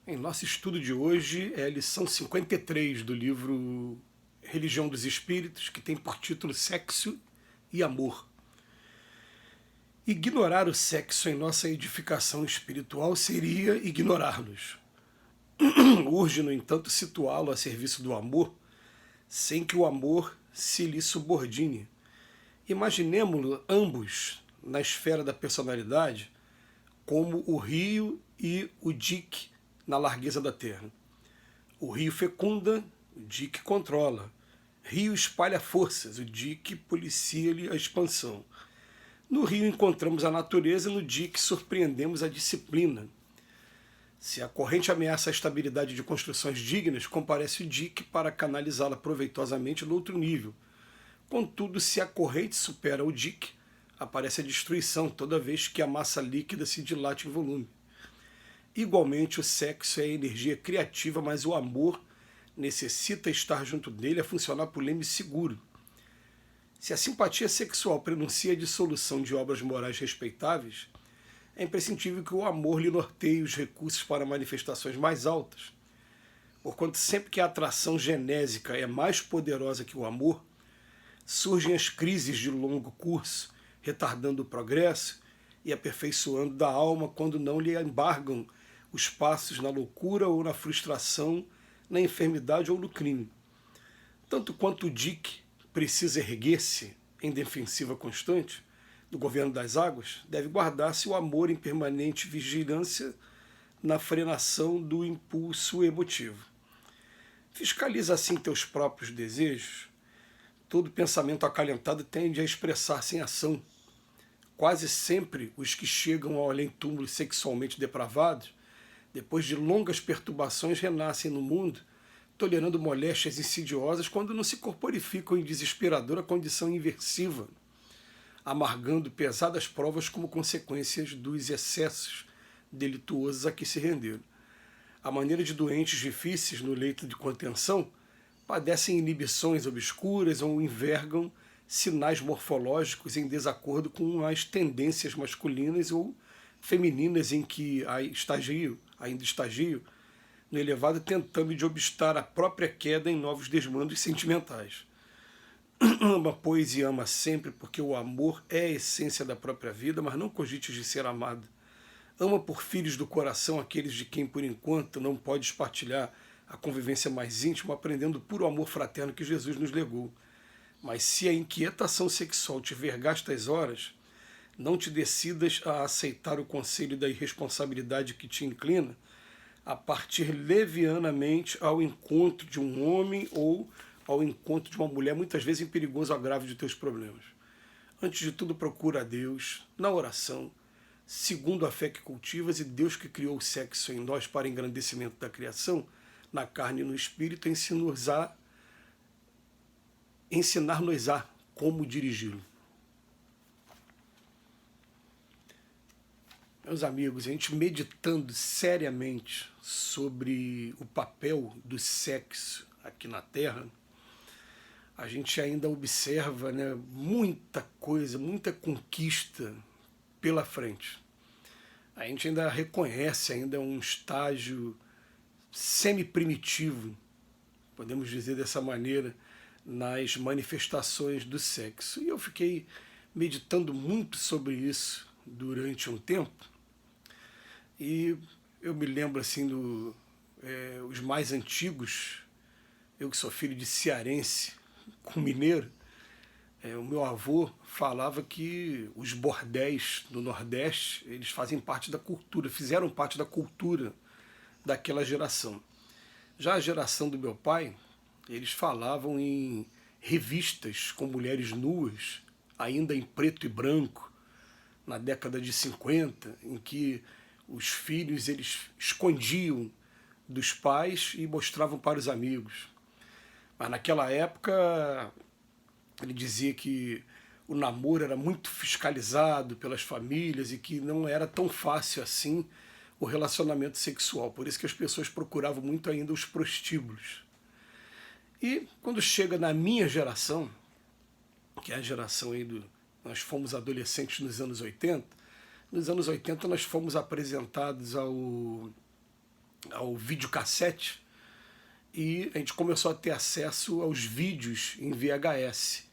Em nosso estudo de hoje é a lição 53 do livro Religião dos Espíritos, que tem por título Sexo e Amor. Ignorar o sexo em nossa edificação espiritual seria ignorar-nos. Urge, no entanto, situá-lo a serviço do amor, sem que o amor se lhe subordine. Imaginemo-lo ambos na esfera da personalidade como o rio e o dique na largueza da terra. O rio fecunda, o dique controla. Rio espalha forças, o dique policia-lhe a expansão. No rio encontramos a natureza, no dique surpreendemos a disciplina. Se a corrente ameaça a estabilidade de construções dignas, comparece o dique para canalizá-la proveitosamente no outro nível. Contudo, se a corrente supera o dique, aparece a destruição toda vez que a massa líquida se dilate em volume. Igualmente, o sexo é a energia criativa, mas o amor necessita estar junto dele a funcionar por leme seguro. Se a simpatia sexual prenuncia a dissolução de obras morais respeitáveis, é imprescindível que o amor lhe norteie os recursos para manifestações mais altas. Porquanto sempre que a atração genésica é mais poderosa que o amor, surgem as crises de longo curso, retardando o progresso e aperfeiçoando da alma quando não lhe embargam os passos na loucura ou na frustração, na enfermidade ou no crime. Tanto quanto o dique precisa erguer-se em defensiva constante do governo das águas, deve guardar-se o amor em permanente vigilância na frenação do impulso emotivo. Fiscaliza assim teus próprios desejos. Todo pensamento acalentado tende a expressar-se em ação. Quase sempre os que chegam ao além-túmulo sexualmente depravados, depois de longas perturbações, renascem no mundo, tolerando moléstias insidiosas quando não se corporificam em desesperadora condição inversiva, amargando pesadas provas como consequências dos excessos delituosos a que se renderam. À maneira de doentes difíceis no leito de contenção, padecem inibições obscuras ou envergam sinais morfológicos em desacordo com as tendências masculinas ou femininas em que ainda estagiam no elevado tentame de obstar a própria queda em novos desmandos sentimentais. Ama, pois, e ama sempre, porque o amor é a essência da própria vida, mas não cogites de ser amado. Ama por filhos do coração aqueles de quem, por enquanto, não podes partilhar a convivência mais íntima, aprendendo o puro amor fraterno que Jesus nos legou. Mas se a inquietação sexual te vergar estas horas, não te decidas a aceitar o conselho da irresponsabilidade que te inclina a partir levianamente ao encontro de um homem ou ao encontro de uma mulher, muitas vezes em perigoso agravo de teus problemas. Antes de tudo, procura a Deus na oração, segundo a fé que cultivas, e Deus que criou o sexo em nós para engrandecimento da criação, na carne e no espírito, ensinar-nos-á como dirigi-lo. Meus amigos, a gente meditando seriamente sobre o papel do sexo aqui na Terra, a gente ainda observa, né, muita coisa, muita conquista pela frente. A gente ainda reconhece ainda um estágio semi-primitivo, podemos dizer dessa maneira, nas manifestações do sexo. E eu fiquei meditando muito sobre isso durante um tempo, e eu me lembro assim os mais antigos, eu que sou filho de cearense com mineiro, o meu avô falava que os bordéis do Nordeste, eles fazem parte da cultura, fizeram parte da cultura daquela geração. Já a geração do meu pai, eles falavam em revistas com mulheres nuas, ainda em preto e branco, na década de 50, em que os filhos eles escondiam dos pais e mostravam para os amigos. Mas naquela época ele dizia que o namoro era muito fiscalizado pelas famílias e que não era tão fácil assim o relacionamento sexual. Por isso que as pessoas procuravam muito ainda os prostíbulos. E quando chega na minha geração, que é a geração aí nós fomos adolescentes nos anos 80, nos anos 80 nós fomos apresentados ao ao videocassete, e a gente começou a ter acesso aos vídeos em VHS.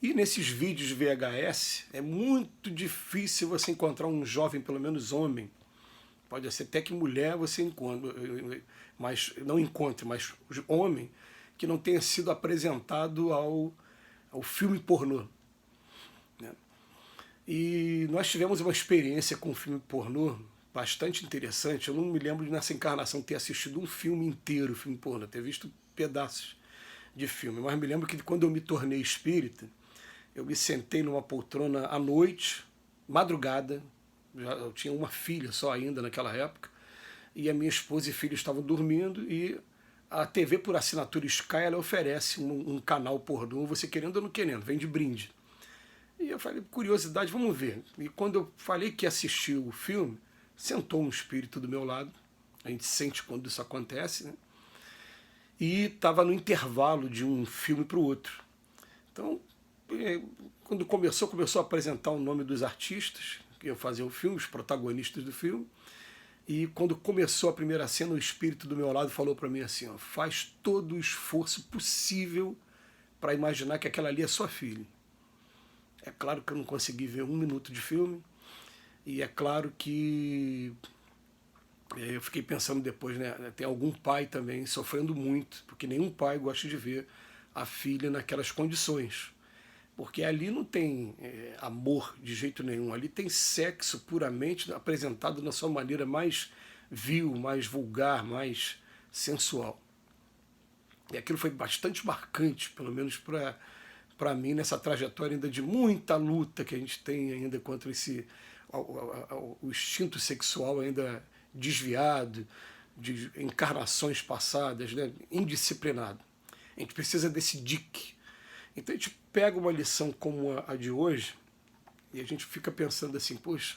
E nesses vídeos VHS é muito difícil você encontrar um jovem, pelo menos homem, pode ser até que mulher você encontre, mas não encontre, mas homem que não tenha sido apresentado ao filme pornô, né? E nós tivemos uma experiência com o filme pornô bastante interessante. Eu não me lembro de nessa encarnação ter assistido um filme inteiro, filme pornô, ter visto pedaços de filme, mas me lembro que quando eu me tornei espírita, eu me sentei numa poltrona à noite, madrugada, eu tinha uma filha só ainda naquela época, e a minha esposa e filho estavam dormindo, e a TV por assinatura Sky, ela oferece um canal pornô, você querendo ou não querendo, vem de brinde. E eu falei, curiosidade, vamos ver. E quando eu falei que assisti o filme, sentou um espírito do meu lado, a gente sente quando isso acontece, né? E estava no intervalo de um filme para o outro. Então, quando começou a apresentar o nome dos artistas que iam fazer o filme, os protagonistas do filme, e quando começou a primeira cena, o espírito do meu lado falou para mim assim, ó, faz todo o esforço possível para imaginar que aquela ali é sua filha. É claro que eu não consegui ver 1 minuto de filme, e é claro que eu fiquei pensando depois, né, tem algum pai também sofrendo muito, porque nenhum pai gosta de ver a filha naquelas condições. Porque ali não tem amor de jeito nenhum, ali tem sexo puramente apresentado na sua maneira mais vil, mais vulgar, mais sensual. E aquilo foi bastante marcante, pelo menos para mim, nessa trajetória ainda de muita luta que a gente tem ainda contra o instinto sexual ainda desviado, de encarnações passadas, né, indisciplinado. A gente precisa desse dique. Então a gente pega uma lição como a de hoje e a gente fica pensando assim, poxa,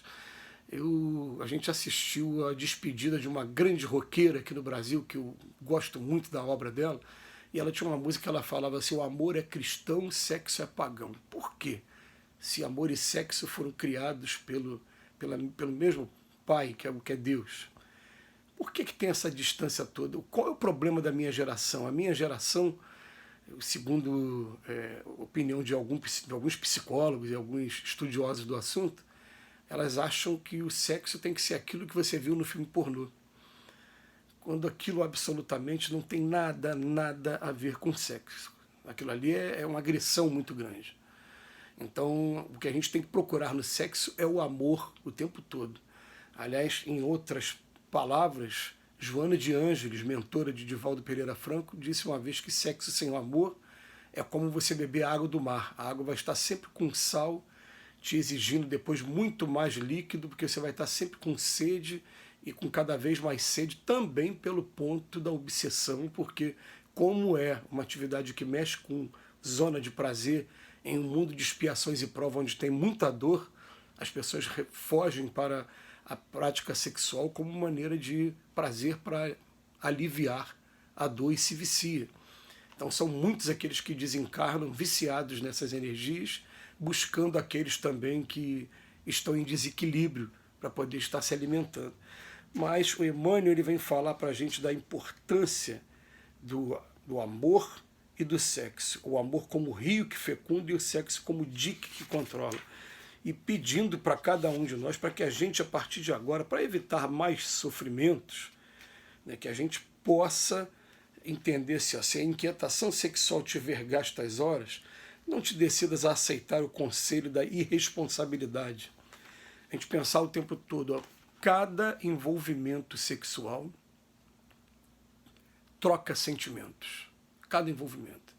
a gente assistiu a despedida de uma grande roqueira aqui no Brasil, que eu gosto muito da obra dela, e ela tinha uma música que ela falava assim, o amor é cristão, o sexo é pagão. Por quê? Se amor e sexo foram criados pelo mesmo Pai, que é Deus. Por que tem essa distância toda? Qual é o problema da minha geração? A minha geração, segundo opinião de alguns psicólogos e alguns estudiosos do assunto, elas acham que o sexo tem que ser aquilo que você viu no filme pornô, quando aquilo absolutamente não tem nada a ver com sexo. Aquilo ali é uma agressão muito grande. Então, o que a gente tem que procurar no sexo é o amor o tempo todo. Aliás, em outras palavras, Joana de Ângeles, mentora de Divaldo Pereira Franco, disse uma vez que sexo sem o amor é como você beber água do mar. A água vai estar sempre com sal, te exigindo depois muito mais líquido, porque você vai estar sempre com sede e com cada vez mais sede, também pelo ponto da obsessão, porque como é uma atividade que mexe com zona de prazer, em um mundo de expiações e provas onde tem muita dor, as pessoas fogem para a prática sexual como maneira de prazer para aliviar a dor e se vicia. Então são muitos aqueles que desencarnam viciados nessas energias, buscando aqueles também que estão em desequilíbrio para poder estar se alimentando. Mas o Emmanuel ele vem falar para a gente da importância do amor e do sexo. O amor como rio que fecunda e o sexo como dique que controla. E pedindo para cada um de nós, para que a gente, a partir de agora, para evitar mais sofrimentos, né, que a gente possa entender se a inquietação sexual te vergar estas horas, não te decidas a aceitar o conselho da irresponsabilidade. A gente pensar o tempo todo, ó, cada envolvimento sexual troca sentimentos. Cada envolvimento.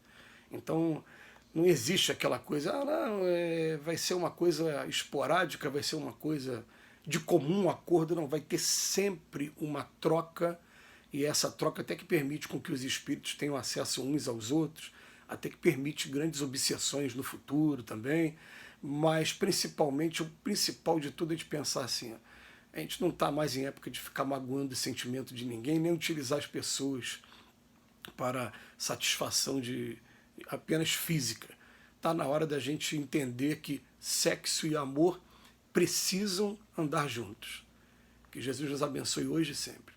Então, não existe aquela coisa, não, vai ser uma coisa esporádica, vai ser uma coisa de comum acordo, não, vai ter sempre uma troca, e essa troca até que permite com que os espíritos tenham acesso uns aos outros, até que permite grandes obsessões no futuro também, mas principalmente, o principal de tudo é de pensar assim, ó, a gente não está mais em época de ficar magoando o sentimento de ninguém, nem utilizar as pessoas para satisfação apenas física. Está na hora da gente entender que sexo e amor precisam andar juntos. Que Jesus nos abençoe hoje e sempre.